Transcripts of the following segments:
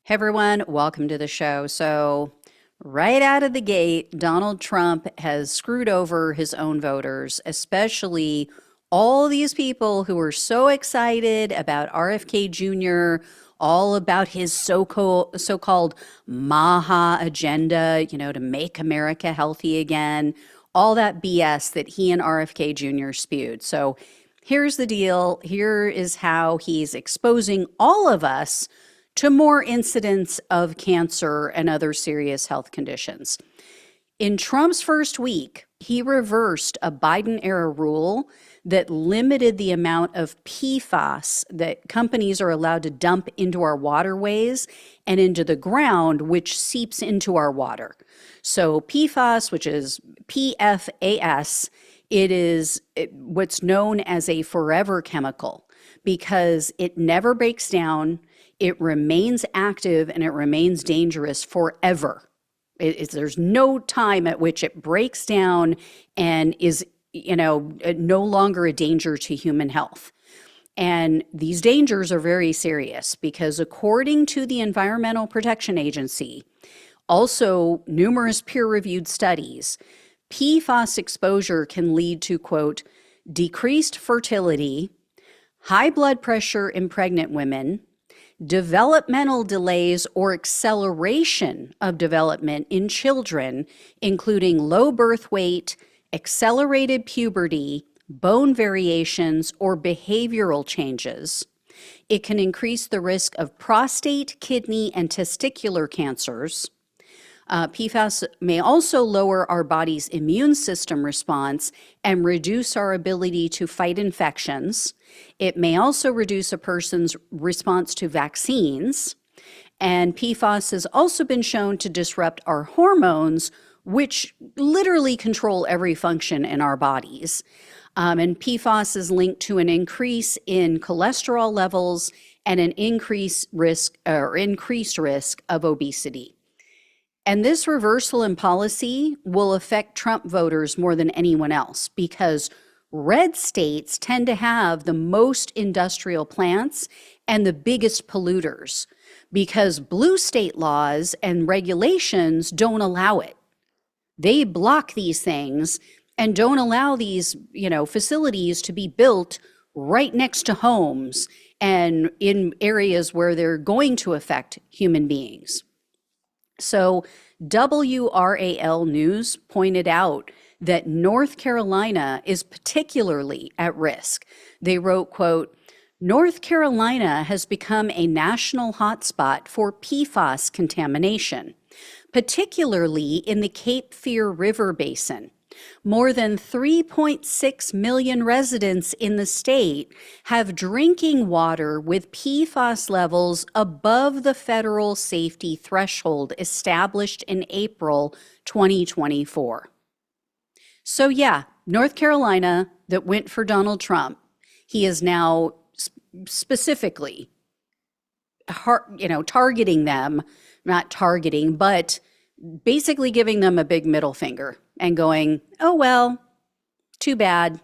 Hey everyone, welcome to the show. So, right out of the gate, Donald Trump has screwed over his own voters, especially all these people who were so excited about RFK Jr., all about his so-called MAHA agenda, to make America healthy again, all that BS that he and RFK Jr. spewed. So, here's the deal. Here is how he's exposing all of us to more incidents of cancer and other serious health conditions. In Trump's first week, he reversed a Biden era rule that limited the amount of PFAS that companies are allowed to dump into our waterways and into the ground, which seeps into our water. So PFAS, which is PFAS, it is what's known as a forever chemical because it never breaks down. It remains active and it remains dangerous forever. There's no time at which it breaks down and is, no longer a danger to human health. And these dangers are very serious because according to the Environmental Protection Agency, also numerous peer-reviewed studies, PFAS exposure can lead to, quote, decreased fertility, high blood pressure in pregnant women, developmental delays or acceleration of development in children, including low birth weight, accelerated puberty, bone variations, or behavioral changes. It can increase the risk of prostate, kidney, and testicular cancers. PFAS may also lower our body's immune system response and reduce our ability to fight infections. It may also reduce a person's response to vaccines. And PFAS has also been shown to disrupt our hormones, which literally control every function in our bodies. And PFAS is linked to an increase in cholesterol levels and an increased risk of obesity. And this reversal in policy will affect Trump voters more than anyone else because red states tend to have the most industrial plants and the biggest polluters because blue state laws and regulations don't allow it. They block these things and don't allow these, facilities to be built right next to homes and in areas where they're going to affect human beings. So WRAL News pointed out that North Carolina is particularly at risk. They wrote, quote, North Carolina has become a national hotspot for PFAS contamination, particularly in the Cape Fear River Basin. More than 3.6 million residents in the state have drinking water with PFAS levels above the federal safety threshold established in April 2024. So yeah, North Carolina that went for Donald Trump, he is now specifically, targeting them, not targeting, but basically giving them a big middle finger and going, oh, well, too bad.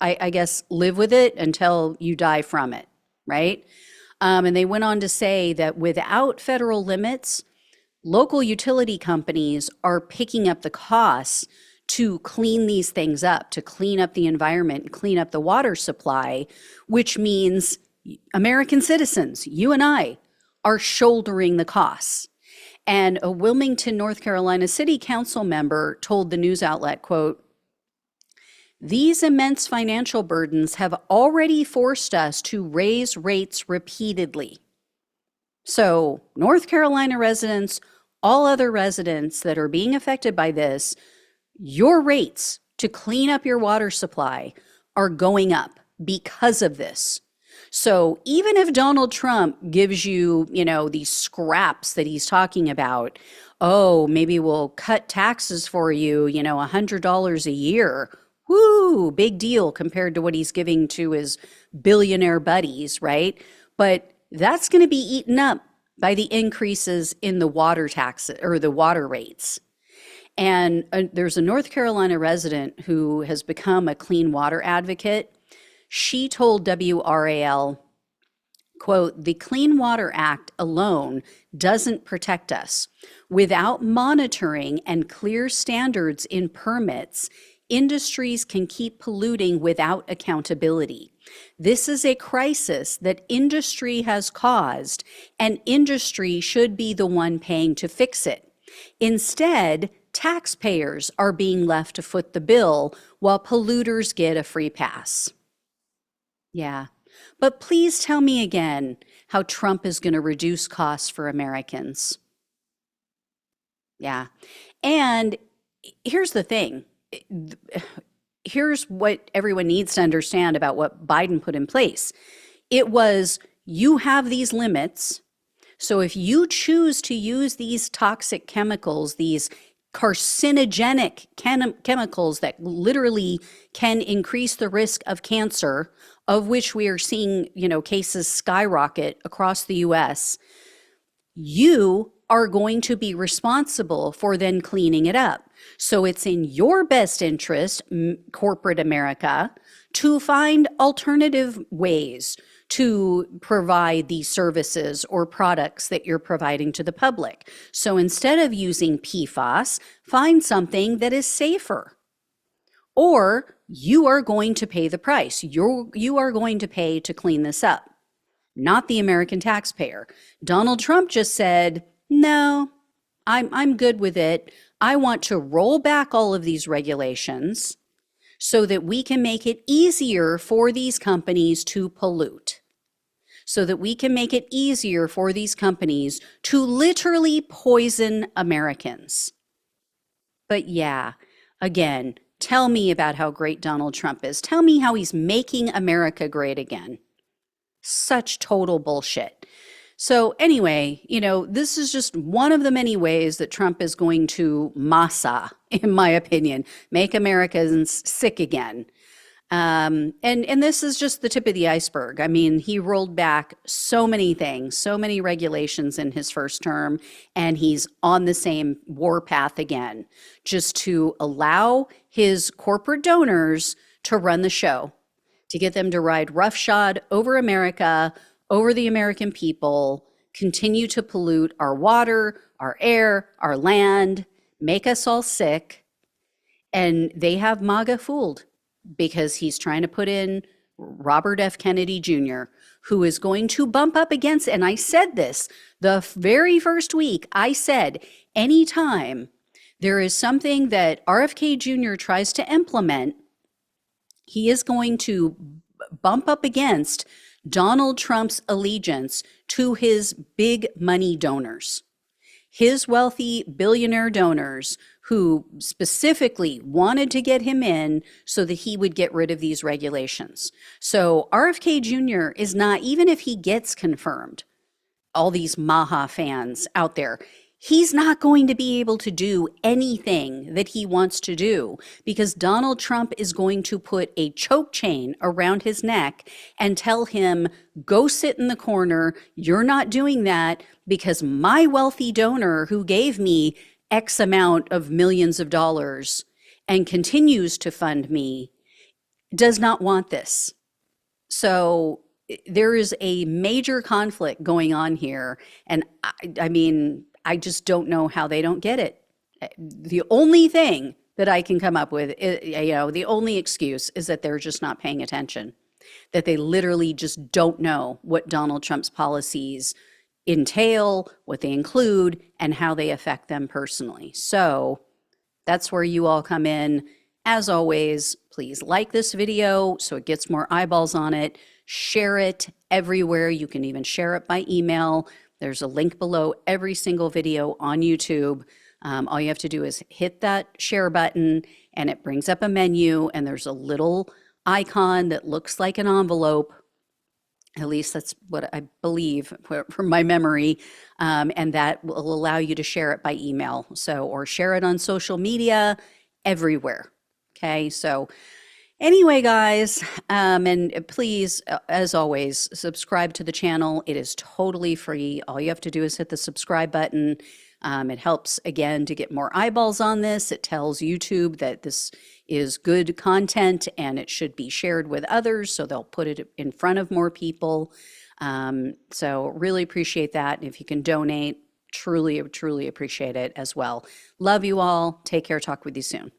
I guess live with it until you die from it, right? And they went on to say that without federal limits, local utility companies are picking up the costs to clean these things up, to clean up the environment, clean up the water supply, which means American citizens, you and I, are shouldering the costs. And a Wilmington, North Carolina city council member told the news outlet, quote, these immense financial burdens have already forced us to raise rates repeatedly. So North Carolina residents, all other residents that are being affected by this, your rates to clean up your water supply are going up because of this. So even if Donald Trump gives you, these scraps that he's talking about, oh, maybe we'll cut taxes for you, $100 a year. Woo, big deal compared to what he's giving to his billionaire buddies, right? But that's going to be eaten up by the increases in the water taxes or the water rates. And there's a North Carolina resident who has become a clean water advocate. She told WRAL, Quote, the Clean Water Act alone doesn't protect us. Without monitoring and clear standards in permits, industries can keep polluting without accountability. This is a crisis that industry has caused, and industry should be the one paying to fix it. Instead, taxpayers are being left to foot the bill while polluters get a free pass. Yeah. But please tell me again how Trump is going to reduce costs for Americans. Yeah. And here's the thing. Here's what everyone needs to understand about what Biden put in place. It was, you have these limits. So if you choose to use these toxic chemicals, these carcinogenic chemicals that literally can increase the risk of cancer, of which we are seeing, cases skyrocket across the US, you are going to be responsible for then cleaning it up. So it's in your best interest, corporate America, to find alternative ways to provide these services or products that you're providing to the public. So instead of using PFAS, find something that is safer. Or you are going to pay the price. You are going to pay to clean this up, not the American taxpayer. Donald Trump just said, no, I'm good with it. I want to roll back all of these regulations so that we can make it easier for these companies to pollute, so that we can make it easier for these companies to literally poison Americans. But yeah, again, tell me about how great Donald Trump is. Tell me how he's making America great again. Such total bullshit. So anyway, this is just one of the many ways that Trump is going to MASA, in my opinion, make Americans sick again. And this is just the tip of the iceberg. I mean, he rolled back so many things, so many regulations in his first term, and he's on the same warpath again, just to allow his corporate donors to run the show, to get them to ride roughshod over America, over the American people, continue to pollute our water, our air, our land, make us all sick. And they have MAGA fooled because he's trying to put in Robert F. Kennedy Jr., who is going to bump up against, and I said this the very first week, I said, anytime there is something that RFK Jr. tries to implement, he is going to bump up against Donald Trump's allegiance to his big money donors, his wealthy billionaire donors who specifically wanted to get him in so that he would get rid of these regulations. So RFK Jr. is not, even if he gets confirmed, all these MAHA fans out there, he's not going to be able to do anything that he wants to do because Donald Trump is going to put a choke chain around his neck and tell him, go sit in the corner. You're not doing that because my wealthy donor who gave me X amount of millions of dollars and continues to fund me does not want this. So there is a major conflict going on here. And I mean, I just don't know how they don't get it. The only thing that I can come up with, the only excuse is that they're just not paying attention, that they literally just don't know what Donald Trump's policies entail, what they include, and how they affect them personally. So that's where you all come in. As always, please like this video so it gets more eyeballs on it. Share it everywhere. You can even share it by email. There's a link below every single video on YouTube. All you have to do is hit that share button and it brings up a menu and there's a little icon that looks like an envelope. At least that's what I believe from my memory. And that will allow you to share it by email. Or share it on social media, everywhere. Okay, so anyway, guys, and please, as always, subscribe to the channel. It is totally free. All you have to do is hit the subscribe button. It helps, again, to get more eyeballs on this. It tells YouTube that this is good content and it should be shared with others, so they'll put it in front of more people. So really appreciate that. If you can donate, truly, truly appreciate it as well. Love you all. Take care. Talk with you soon.